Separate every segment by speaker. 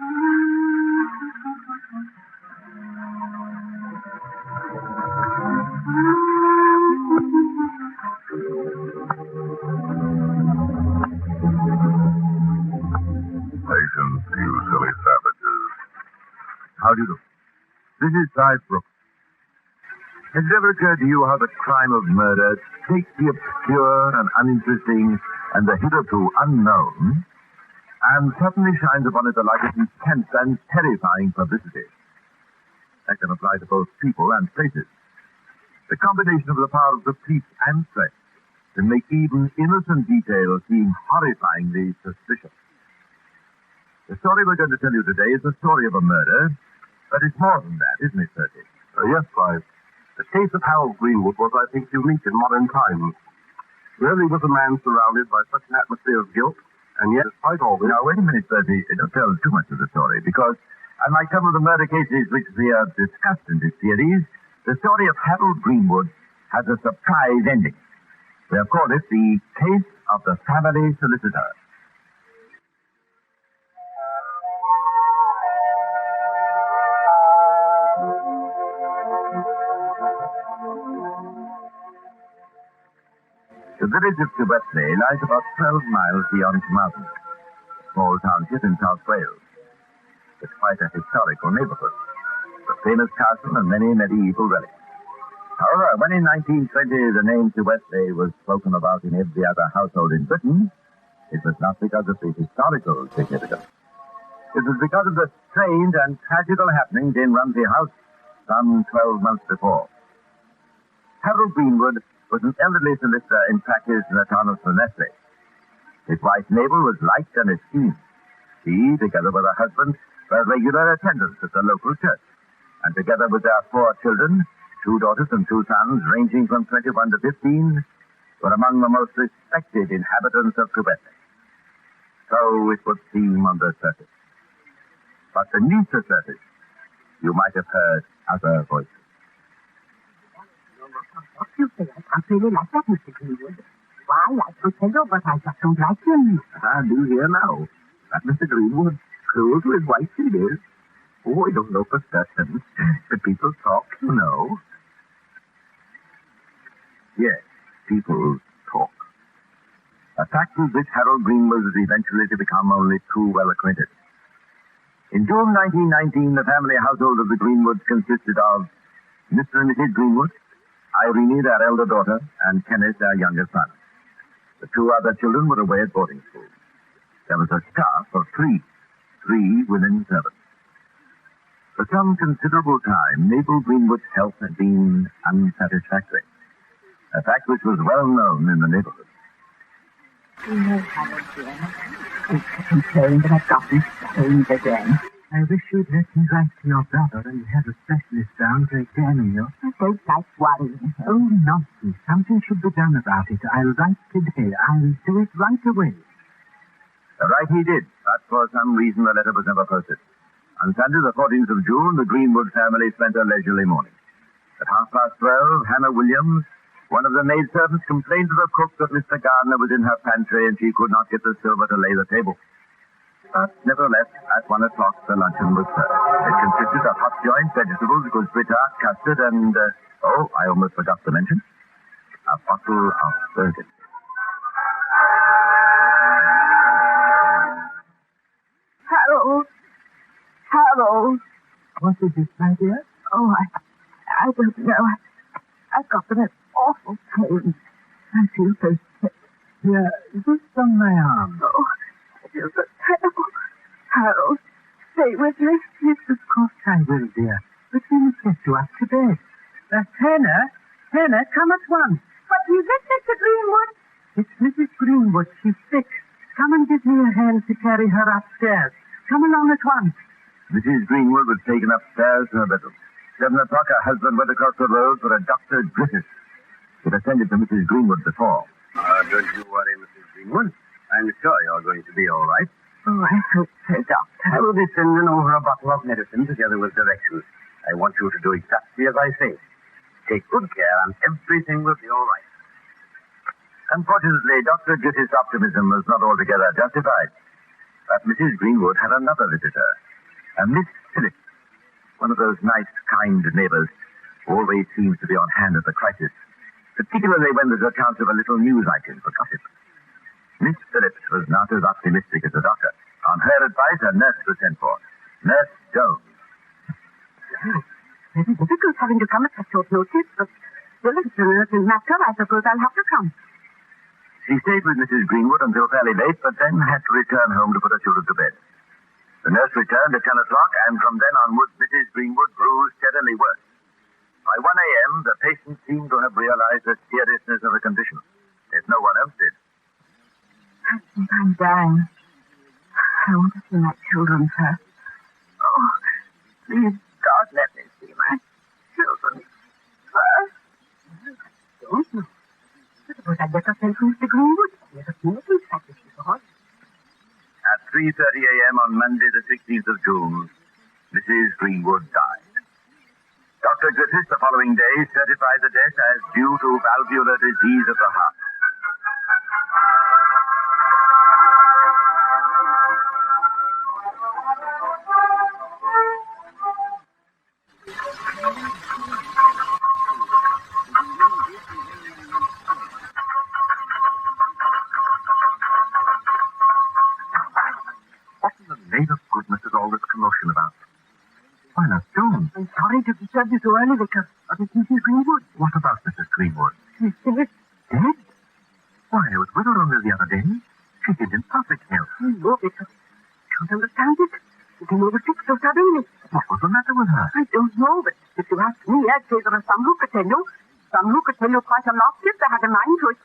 Speaker 1: Patience, you silly savages.
Speaker 2: How do you do? This is Clive Brooks. Has it ever occurred to you how the crime of murder takes the obscure and uninteresting and the hitherto unknown and suddenly shines upon it the light of intense and terrifying publicity? That can apply to both people and places. The combination of the power of the police and press can make even innocent details seem horrifyingly suspicious. The story we're going to tell you today is the story of a murder, but it's more than that, isn't it, Percy?
Speaker 1: Yes, Clive. The case of Harold Greenwood was, I think, unique in modern times. Rarely was a man surrounded by such an atmosphere of guilt, and yet, despite all this...
Speaker 2: Now, wait a minute, Percy. Don't tell too much of the story, because, unlike some of the murder cases which we have discussed in this series, the story of Harold Greenwood has a surprise ending. We have called it the case of the family solicitor. The village of Quebetley lies about 12 miles beyond Mountain, a small township in South Wales. It's quite a historical neighborhood, a famous castle and many medieval relics. However, when in 1920 the name Quebetley was spoken about in every other household in Britain, it was not because of the historical significance. It was because of the strange and tragical happenings in Rumsey House some 12 months before. Harold Greenwood was an elderly solicitor in practice in the town of Soliciter. His wife Mabel was liked and esteemed. She, together with her husband, were regular attendants at the local church, and together with their 4 children, 2 daughters and 2 sons, ranging from 21 to 15, were among the most respected inhabitants of Quebec. So it would seem on the surface. But beneath the surface, you might have heard other voices.
Speaker 3: What you say? I can't really like that, Mr. Greenwood. Why, I could tell you, but I just don't like him.
Speaker 2: I do hear now. That Mr. Greenwood, cruel to his wife he is. Oh, I don't know for certain, but people talk, you know. Yes, people talk. A fact with which Harold Greenwood was eventually to become only too well acquainted. In June 1919, the family household of the Greenwoods consisted of Mr. and Mrs. Greenwood, Irene, their elder daughter, and Kenneth, their younger son. The 2 other children were away at boarding school. There was a staff of 3 women servants. For some considerable time, Mabel Greenwood's health had been unsatisfactory, a fact which was well known in the neighborhood.
Speaker 3: You know, Harold, dear, I complain that I've got these pains again.
Speaker 4: I wish you'd let me write to your brother and have a specialist down to examine you.
Speaker 3: I don't like worrying him.
Speaker 4: Oh, nonsense. Something should be done about it. I'll write today. I'll do it right away.
Speaker 2: Right he did, but for some reason the letter was never posted. On Sunday, the 14th of June, the Greenwood family spent a leisurely morning. At 12:30, Hannah Williams, one of the maidservants, complained to the cook that Mr. Gardner was in her pantry and she could not get the silver to lay the table. But nevertheless, at 1 o'clock, the luncheon was served. It consisted of hot joint, vegetables, good frittata, custard, and, I almost forgot to mention, a bottle of Burgundy.
Speaker 3: Harold.
Speaker 4: What is it, my dear?
Speaker 3: Oh, I don't know. I've got the most awful pains. I feel so sick.
Speaker 4: Here, just on my arm.
Speaker 3: Oh, I feel so terrible. Harold, stay with me.
Speaker 4: Yes, of course I will, dear. But we must get you up to bed. Hannah, come at once.
Speaker 3: What is it, Mr. Greenwood?
Speaker 4: It's Mrs. Greenwood. She's sick. Come and give me a hand to carry her upstairs. Come along at once.
Speaker 2: Mrs. Greenwood was taken upstairs to her bedroom. 7 o'clock, her husband went across the road for a Dr. Griffiths. He'd attended to Mrs. Greenwood before.
Speaker 5: Don't you worry, Mrs. Greenwood. I'm sure you're going to be all right.
Speaker 3: Oh, I hope so, Doctor.
Speaker 5: I will be sending over a bottle of medicine together with directions. I want you to do exactly as I say. Take good care and everything will be all right.
Speaker 2: Unfortunately, Dr. Griffith's optimism was not altogether justified. But Mrs. Greenwood had another visitor, Miss Phillips, one of those nice, kind neighbors who always seems to be on hand at the crisis, particularly when there's a chance of a little news item for gossip. Miss Phillips was not as optimistic as the doctor. On her advice, a nurse was sent for. Nurse Jones.
Speaker 3: Very difficult having to come at such short notice, but still, if it's an urgent matter, I suppose I'll have to come.
Speaker 2: She stayed with Mrs. Greenwood until fairly late, but then had to return home to put her children to bed. The nurse returned at 10 o'clock, and from then onwards, Mrs. Greenwood grew steadily worse. By 1 a.m., the patient seemed to have realized the seriousness of the condition, if no one else did.
Speaker 3: I think I'm dying. I want to see my children first. Oh, please, God, let me see my children first. I don't know. I suppose I'd better send for Mr. Greenwood. There's a few things like this before.
Speaker 2: At 3:30 a.m. on Monday, the 16th of June, Mrs. Greenwood died. Dr. Griffiths, the following day, certified the death as due to valvular disease of the heart. What in the name of goodness is all this commotion about? Why, Nurse Jones.
Speaker 3: I'm sorry to disturb you so early, Vicar, but it's Mrs. Greenwood.
Speaker 2: What about Mrs. Greenwood?
Speaker 3: She's dead.
Speaker 2: Dead? Why, I was with her only the other day. She seemed in perfect health.
Speaker 3: No, Vicar. Can't understand it. She came over sick so suddenly.
Speaker 2: What was the matter with her?
Speaker 3: I don't know, but if you ask me, I'd say there are some who could tell you. Some who could tell you quite a lot if they had a mind to it.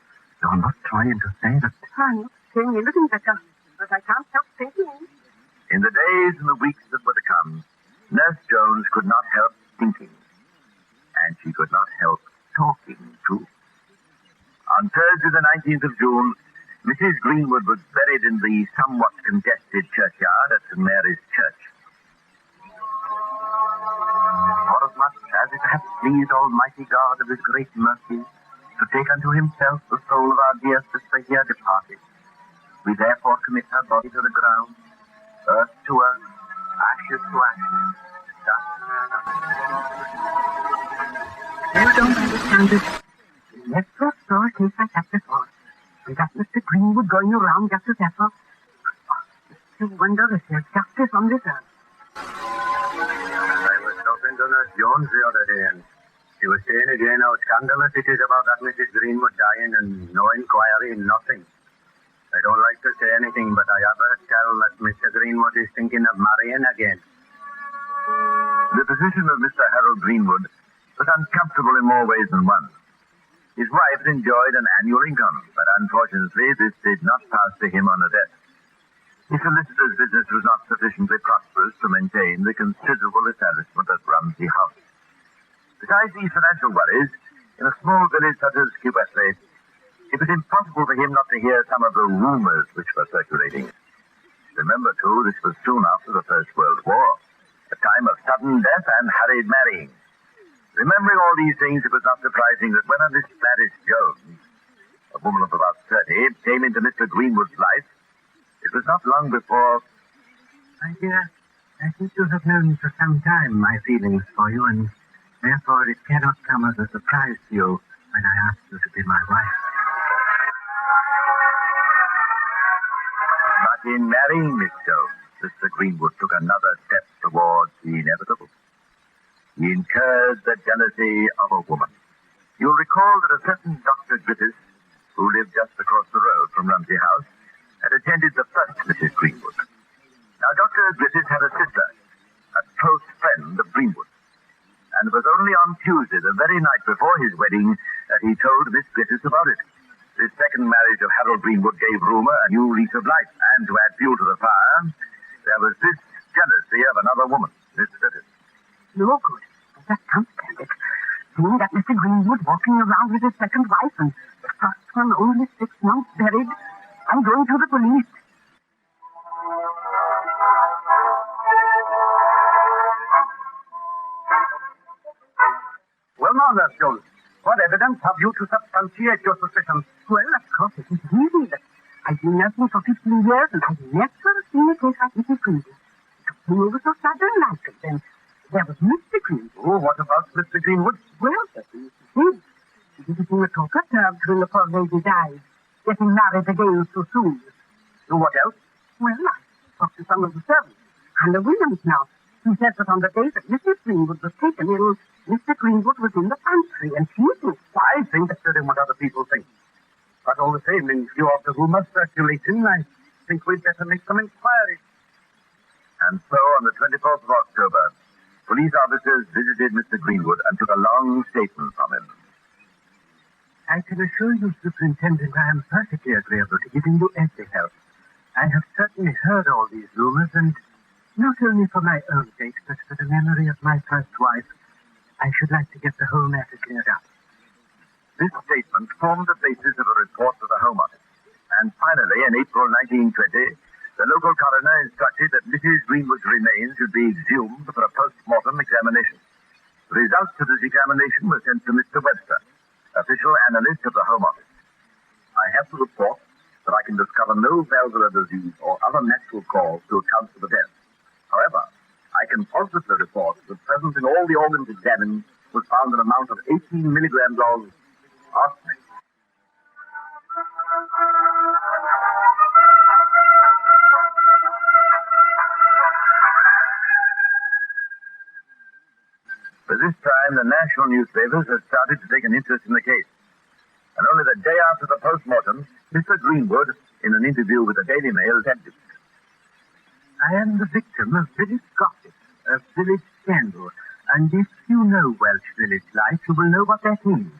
Speaker 2: You're not trying to say that...
Speaker 3: I'm not saying anything, Vicar, but I can't help thinking.
Speaker 2: In the days and the weeks that were to come, Nurse Jones could not help thinking. And she could not help talking, too. On Thursday, the 19th of June, Mrs. Greenwood was buried in the somewhat congested churchyard at St. Mary's Church. Forasmuch as it hath pleased Almighty God of his great mercy to take unto himself the soul of our dear sister here departed, we therefore commit her body to the ground, earth to earth, ashes to ashes, dust to dust.
Speaker 3: You don't understand it. You never saw a case like that before. We got Mr. Greenwood going around just as ever. Oh, no wonder if there's justice on this earth.
Speaker 5: I was talking to Nurse Jones the other day, and she was saying again how scandalous it is about that Mrs. Greenwood dying and no inquiry, nothing. I don't like to say anything, but I have heard tell that Mr. Greenwood is thinking of marrying again.
Speaker 2: The position of Mr. Harold Greenwood was uncomfortable in more ways than one. His wife enjoyed an annual income, but unfortunately this did not pass to him on her death. His solicitor's business was not sufficiently prosperous to maintain the considerable establishment at Rumsey House. Besides these financial worries, in a small village such as Wesley, it was impossible for him not to hear some of the rumors which were circulating. Remember, too, this was soon after the First World War, a time of sudden death and hurried marrying. Remembering all these things, it was not surprising that when Miss Gladys Jones, a woman of about 30, came into Mr. Greenwood's life, it was not long before...
Speaker 4: My dear, I think you have known for some time my feelings for you, and therefore it cannot come as a surprise to you when I ask you to be my wife.
Speaker 2: But in marrying Miss Jones, Mr. Greenwood took another step towards the inevitable. He incurred the jealousy of a woman. You'll recall that a certain Dr. Griffiths, who lived just across the road from Rumsey House, had attended the first Mrs. Greenwood. Now, Dr. Griffiths had a sister, a close friend of Greenwood, and it was only on Tuesday, the very night before his wedding, that he told Miss Griffiths about it. This second marriage of Harold Greenwood gave rumour a new lease of life, and to add fuel to the fire, there was this jealousy of another woman, Miss Griffiths.
Speaker 3: No good. I just can't stand it. Seeing that Mr. Greenwood walking around with his second wife and the first one only 6 months buried, I'm going to the police.
Speaker 5: Well, now, Nurse Jones, what evidence have you to substantiate your suspicions?
Speaker 3: Well, of course, it is easy that I've been nursing for 15 years and I've never seen a case like Mrs. Greenwood. You were so sudden like it. Then there was Mr. Greenwood.
Speaker 1: Oh, what about Mr. Greenwood?
Speaker 3: Well, that he did. He didn't do a talk of terms when the poor lady died. Getting married again so soon.
Speaker 1: So what else?
Speaker 3: Well, I talked to some of the servants. And the Williams now. He said that on the day that Mrs. Greenwood was taken ill, Mr. Greenwood was in the pantry and shooting.
Speaker 1: I think better than what other people think. But all the same, in view of the rumors circulating, I think we'd better make some inquiries.
Speaker 2: And so, on the 24th of October, police officers visited Mr. Greenwood and took a long statement from him.
Speaker 4: I can assure you, Superintendent, I am perfectly agreeable to giving you every help. I have certainly heard all these rumors, and not only for my own sake, but for the memory of my first wife, I should like to get the whole matter cleared up.
Speaker 2: This statement formed the basis of a report to the Home Office. And finally, in April 1920, the local coroner instructed that Mrs. Greenwood's remains should be exhumed for a post-mortem examination. The results of this examination were sent to Mr. Webster, official analyst of the Home Office. I have to report that I can discover no valvular disease or other natural cause to account for the death. However, I can positively report that present in all the organs examined was found an amount of 18 milligrams of arsenic. By this time, the national newspapers had started to take an interest in the case. And only the day after the post-mortem, Mr. Greenwood, in an interview with the Daily Mail, said,
Speaker 4: I am the victim of village gossip, of village scandal, and if you know Welsh village life, you will know what that means.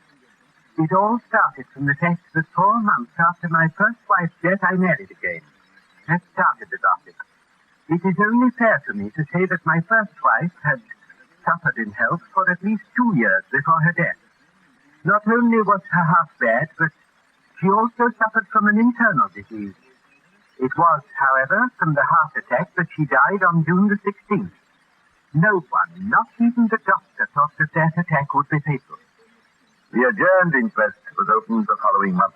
Speaker 4: It all started from the fact that 4 months after my first wife's death, I married again. That started the gossip. It is only fair to me to say that my first wife had suffered in health for at least 2 years before her death. Not only was her heart bad, but she also suffered from an internal disease. It was, however, from the heart attack that she died on June the 16th. No one, not even the doctor, thought that that attack would be fatal.
Speaker 2: The adjourned inquest was opened the following month,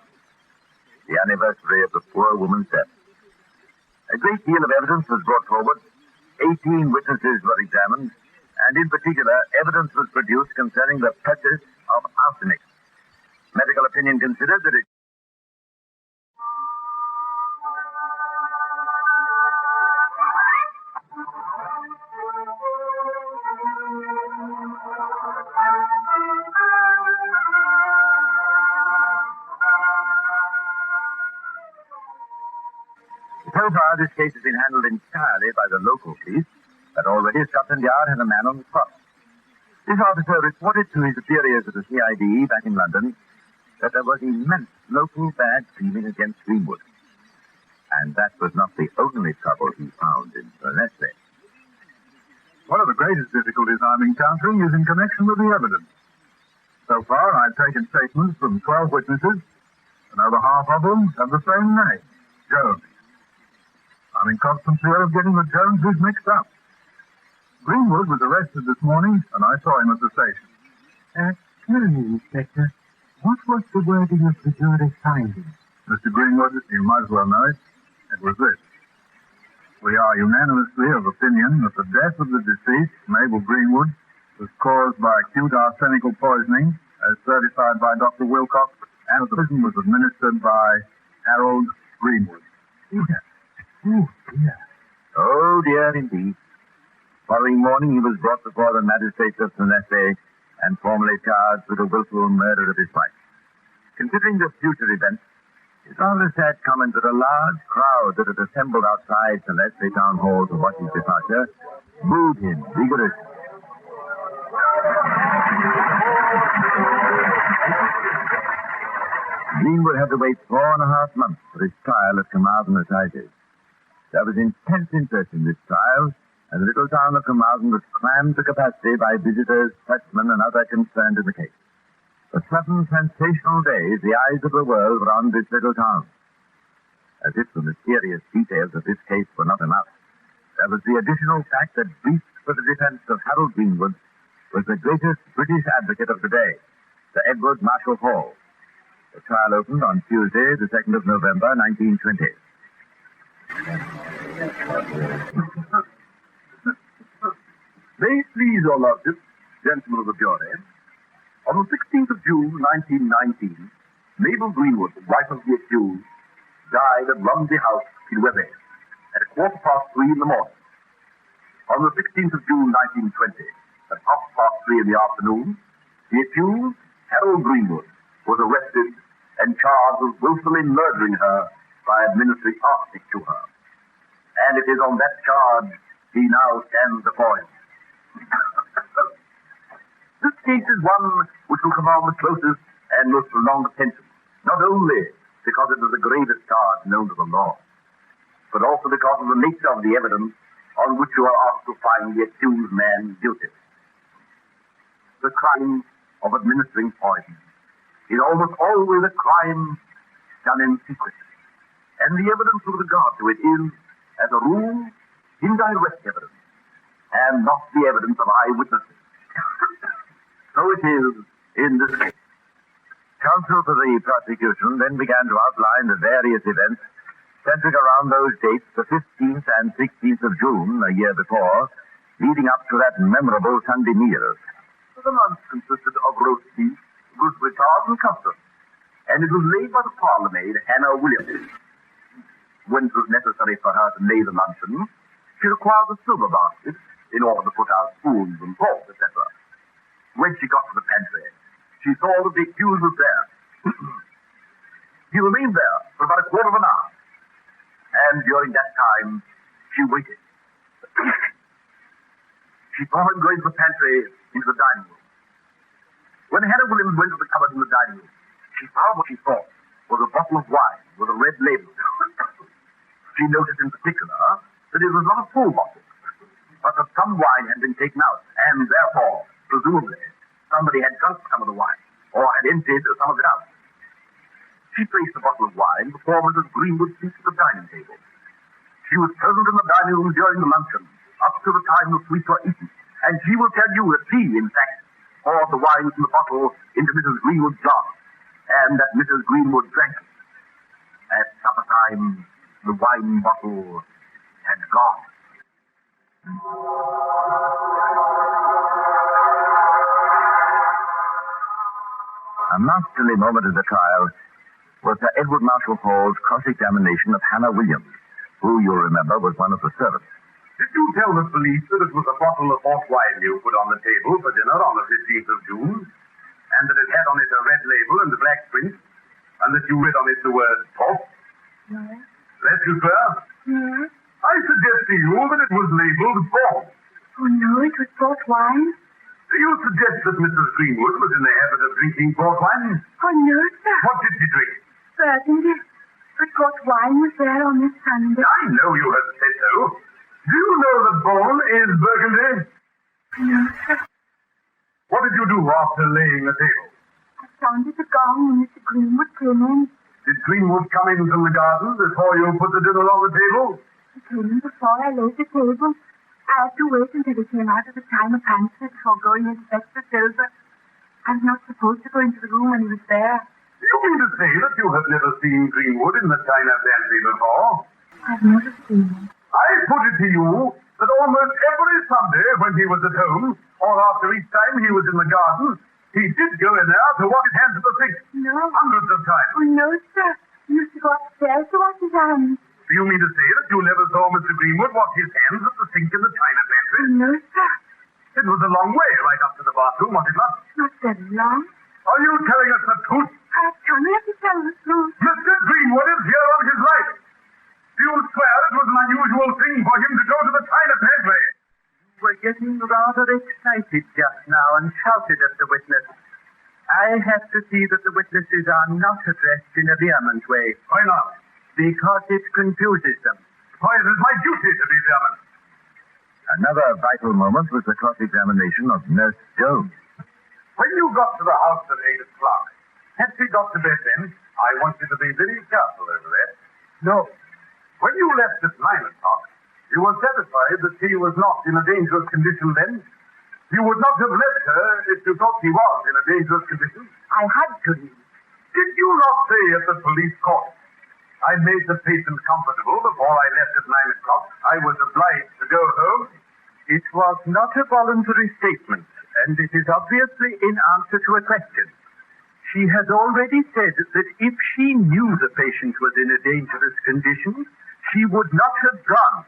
Speaker 2: the anniversary of the poor woman's death. A great deal of evidence was brought forward. 18 witnesses were examined, and in particular, evidence was produced concerning the purchase of arsenic. Medical opinion considered that it... So far, this case has been handled entirely by the local police, but already Scotland Yard had a man on the spot. This officer reported to his superiors at the CID back in London that there was immense local bad feeling against Greenwood. And that was not the only trouble he found in Leslie.
Speaker 1: One of the greatest difficulties I'm encountering is in connection with the evidence. So far, I've taken statements from 12 witnesses, and over half of them have the same name, Jones. I'm in constant fear of getting the Joneses mixed up. Greenwood was arrested this morning, and I saw him at the station.
Speaker 4: Tell me, Inspector, what was the wording of the jury's finding?
Speaker 1: Mr. Greenwood, you might as well know it. It was this. We are unanimously of opinion that the death of the deceased, Mabel Greenwood, was caused by acute arsenical poisoning, as certified by Dr. Wilcox, and the poison was administered by Harold Greenwood.
Speaker 4: Oh, dear.
Speaker 2: Oh, dear, indeed. Following morning, he was brought before the magistrates of Leslie and formally charged with the willful murder of his wife. Considering the future events, it's rather a sad comment that a large crowd that had assembled outside the Leslie Town Hall to watch his departure booed him vigorously. Greenwood had to wait 4.5 months for his trial at Carmarthen Assizes. There was intense interest in this trial, and the little town of Carmarthen was crammed to capacity by visitors, pressmen, and other concerned in the case. For 7 sensational days, the eyes of the world were on this little town. As if the mysterious details of this case were not enough, there was the additional fact that briefed for the defense of Harold Greenwood was the greatest British advocate of the day, Sir Edward Marshall Hall. The trial opened on Tuesday, the 2nd of November, 1920.
Speaker 1: please your lordship, gentlemen of the jury, on the 16th of June, 1919, Mabel Greenwood, wife of the accused, died at Lumsey House in Webber at 3:15 in the morning. On the 16th of June, 1920, at 3:30 in the afternoon, the accused, Harold Greenwood, was arrested and charged with willfully murdering her by administering arsenic to her. And it is on that charge he now stands before you. This case is one which will command the closest and most prolonged attention, not only because it is the gravest charge known to the law, but also because of the nature of the evidence on which you are asked to find the accused man guilty. The crime of administering poison is almost always a crime done in secret, and the evidence with regard to it is, as a rule, indirect evidence, and not the evidence of eyewitnesses. So it is in this case.
Speaker 2: Counsel for the prosecution then began to outline the various events centering around those dates, the 15th and 16th of June, a year before, leading up to that memorable Sunday meal.
Speaker 1: The lunch consisted of roast beef, gooseberry tart, and custard, and it was laid by the parlour maid, Hannah Williams. When it was necessary for her to lay the luncheon, she required a silver basket in order to put out spoons and forks, etc. When she got to the pantry, she saw that the accused was there. He remained there for about a quarter of an hour, and during that time, she waited. She saw him going to the pantry into the dining room. When Hannah Williams went to the cupboard in the dining room, she found what she thought was a bottle of wine with a red label. She noticed in particular that it was not a full bottle, but that some wine had been taken out, and therefore, presumably, somebody had drunk some of the wine, or had emptied some of it out. She placed the bottle of wine before Mrs. Greenwood's seat at the dining table. She was present in the dining room during the luncheon, up to the time the sweets were eaten, and she will tell you that she, in fact, poured the wine from the bottle into Mrs. Greenwood's glass, and that Mrs. Greenwood drank it. At supper time, the wine bottle had gone.
Speaker 2: A masterly moment of the trial was Sir Edward Marshall Hall's cross-examination of Hannah Williams, who, you'll remember, was one of the servants.
Speaker 1: Did you tell the police that it was a bottle of hot wine you put on the table for dinner on the 15th of June, and that it had on it a red label and a black print, and that you read on it the word pop?
Speaker 3: No.
Speaker 1: That you swear?
Speaker 3: Yes.
Speaker 1: I suggest to you that it was labeled pop.
Speaker 3: Oh, no, it was port wine.
Speaker 1: Do you suggest that Mrs. Greenwood was in the habit of drinking port wine?
Speaker 3: Oh, no, sir.
Speaker 1: What did she drink?
Speaker 3: Burgundy. But port wine was there on this Sunday.
Speaker 1: I know you have said so. Do you know that Bourne is Burgundy?
Speaker 3: No, sir.
Speaker 1: What did you do after laying the table?
Speaker 3: I sounded the gong when Mr. Greenwood came in.
Speaker 1: Did Greenwood come in from the garden before you put the dinner on the table?
Speaker 3: He came in before I laid the table. I had to wait until he came out of the china pantry before going into fetch the silver. I was not supposed to go into the room when he was there.
Speaker 1: Do you mean to say that you have never seen Greenwood in the china pantry before?
Speaker 3: I've never seen him.
Speaker 1: I put it to you that almost every Sunday when he was at home, or after each time he was in the garden, he did go in there to wash his hands at the sink.
Speaker 3: No.
Speaker 1: Hundreds of times.
Speaker 3: Oh, no, sir. He used to go upstairs to wash his hands.
Speaker 1: Do you mean to say that you never saw Mr. Greenwood wash his hands at the sink in the china pantry?
Speaker 3: No, sir.
Speaker 1: It was a long way right up to the bathroom, was it not?
Speaker 3: Not very long.
Speaker 1: Are you telling us the truth?
Speaker 3: I can't have to tell the truth.
Speaker 1: Mr. Greenwood is here on his life. Do you swear it was an unusual thing for him to go to the china pantry?
Speaker 4: We're getting rather excited just now and shouted at the witness. I have to see that the witnesses are not addressed in a vehement way.
Speaker 1: Why not?
Speaker 4: Because it confuses them.
Speaker 1: Why, it is my duty to be vehement.
Speaker 2: Another vital moment was the cross-examination of Nurse Jones.
Speaker 1: When you got to the house at 8 o'clock, had she got to bed then? I want you to be very careful over that.
Speaker 4: No.
Speaker 1: When you left at 9 o'clock, you were satisfied that she was not in a dangerous condition then? You would not have left her if you thought she was in a dangerous condition?
Speaker 4: I had to.
Speaker 1: Did you not say at the police court, I made the patient comfortable before I left at 9 o'clock. I was obliged to go home? It was not a voluntary statement, and it is obviously in answer to a question. She has already said that if she knew the patient was in a dangerous condition, she would not have gone.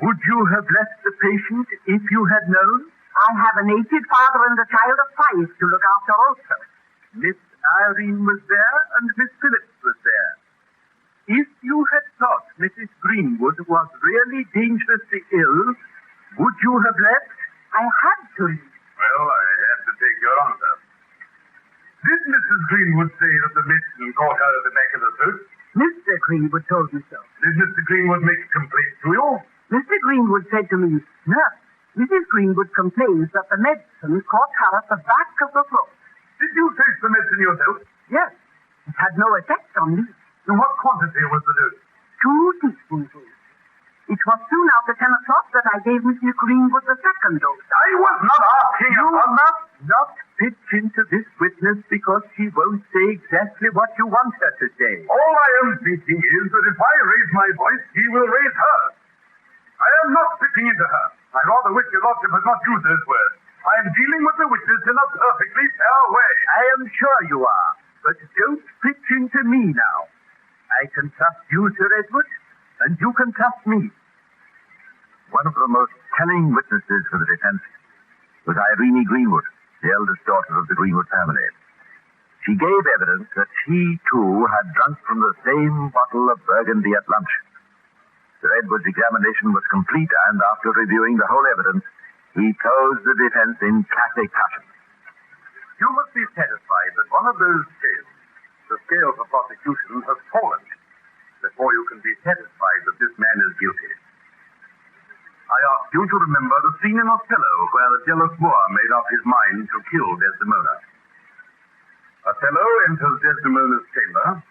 Speaker 1: Would you have left the patient if you had known?
Speaker 3: I have an aged father and a child of 5 to look after also.
Speaker 1: Miss Irene was there and Miss Phillips was there. If you had thought Mrs. Greenwood was really dangerously ill, would you have left?
Speaker 3: I had to leave.
Speaker 5: Well, I have to take your answer.
Speaker 1: Did Mrs. Greenwood say that the medicine caught her at the back of the throat?
Speaker 3: Mr. Greenwood told me so.
Speaker 1: Did Mr. Greenwood make a complaint to you?
Speaker 3: Mr. Greenwood said to me, Nurse, Mrs. Greenwood complains that the medicine caught her at the back of the throat.
Speaker 1: Did you taste the medicine yourself?
Speaker 3: Yes. It had no effect on me.
Speaker 1: In what quantity was the dose?
Speaker 3: 2 teaspoonfuls. It was soon after 10 o'clock that I gave Mrs. Greenwood the second dose.
Speaker 1: I was not asking you. You must not pitch into this witness because she won't say exactly what you want her to say. All I am thinking is that if I raise my voice, he will raise hers. I am not pitching into her. I rather wish your lordship had not used those words. I am dealing with the witness in a perfectly fair way. I am sure you are, but don't pitch into me now. I can trust you, Sir Edward, and you can trust me.
Speaker 2: One of the most telling witnesses for the defense was Irene Greenwood, the eldest daughter of the Greenwood family. She gave evidence that she, too, had drunk from the same bottle of Burgundy at lunch. Sir Edward's examination was complete, and after reviewing the whole evidence, he closed the defense in classic fashion.
Speaker 1: You must be satisfied that one of those scales, the scale for prosecution, has fallen before you can be satisfied that this man is guilty. I ask you to remember the scene in Othello where the jealous Moor made up his mind to kill Desdemona. Othello enters Desdemona's chamber,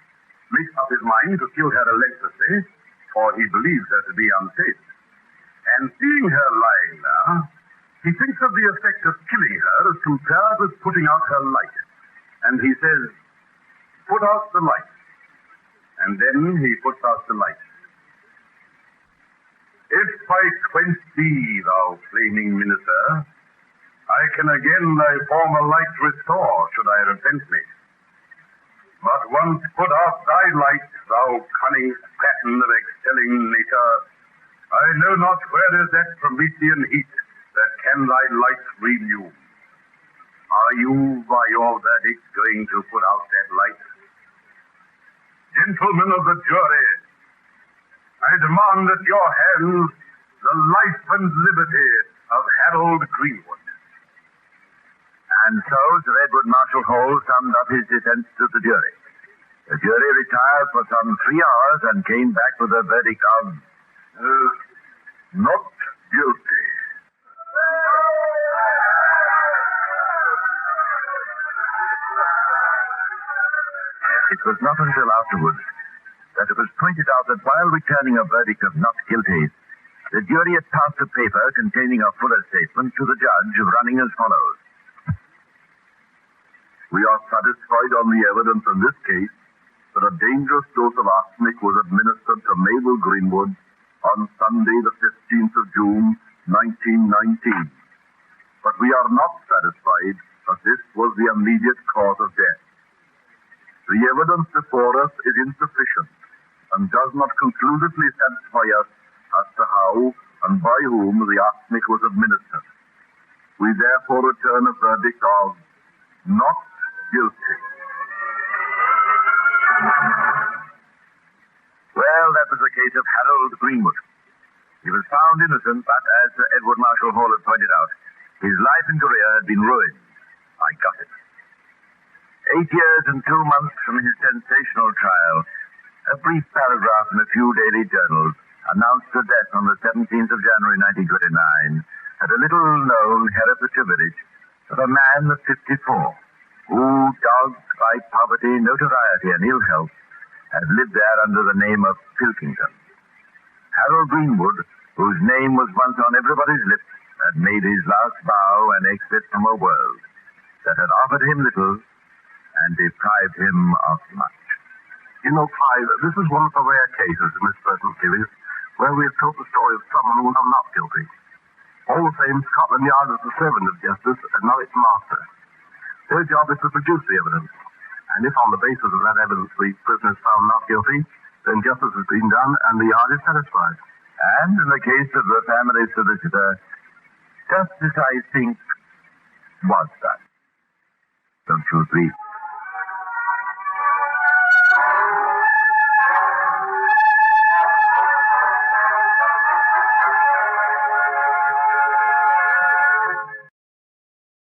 Speaker 1: makes up his mind to kill her relentlessly, for he believes her to be unsafe. And seeing her lying there, he thinks of the effect of killing her as compared with putting out her light. And he says, "Put out the light." And then he puts out the light. If I quench thee, thou flaming minister, I can again thy former light restore, should I repent me. But once put out thy light, thou cunning pattern of excelling nature, I know not where is that Promethean heat that can thy light renew. Are you, by your verdict, going to put out that light? Gentlemen of the jury, I demand at your hands the life and liberty of Harold Greenwood.
Speaker 2: And so Sir Edward Marshall Hall summed up his defense to the jury. The jury retired for some 3 hours and came back with a verdict of not guilty. It was not until afterwards that it was pointed out that while returning a verdict of not guilty, the jury had passed a paper containing a fuller statement to the judge running as follows. We are satisfied on the evidence in this case that a dangerous dose of arsenic was administered to Mabel Greenwood on Sunday the 15th of June, 1919. But we are not satisfied that this was the immediate cause of death. The evidence before us is insufficient and does not conclusively satisfy us as to how and by whom the arsenic was administered. We therefore return a verdict of not guilty. Well, that was the case of Harold Greenwood. He was found innocent, but as Sir Edward Marshall Hall had pointed out, his life and career had been ruined. I got it. 8 years and 2 months from his sensational trial, a brief paragraph in a few daily journals announced the death on the 17th of January 1929 at a little-known Herefordshire village of a man of 54 who, dogged by poverty, notoriety, and ill health, had lived there under the name of Pilkington. Harold Greenwood, whose name was once on everybody's lips, had made his last bow and exit from a world that had offered him little and deprived him of much.
Speaker 1: You know, Clive, this is one of the rare cases in this present series where we have told the story of someone who was not guilty. All the same, Scotland Yard is the servant of justice and not its master. Their job is to produce the evidence. And if on the basis of that evidence the prisoner is found not guilty, then justice has been done and the yard is satisfied.
Speaker 2: And in the case of the family solicitor, justice, I think, was done. Don't you agree?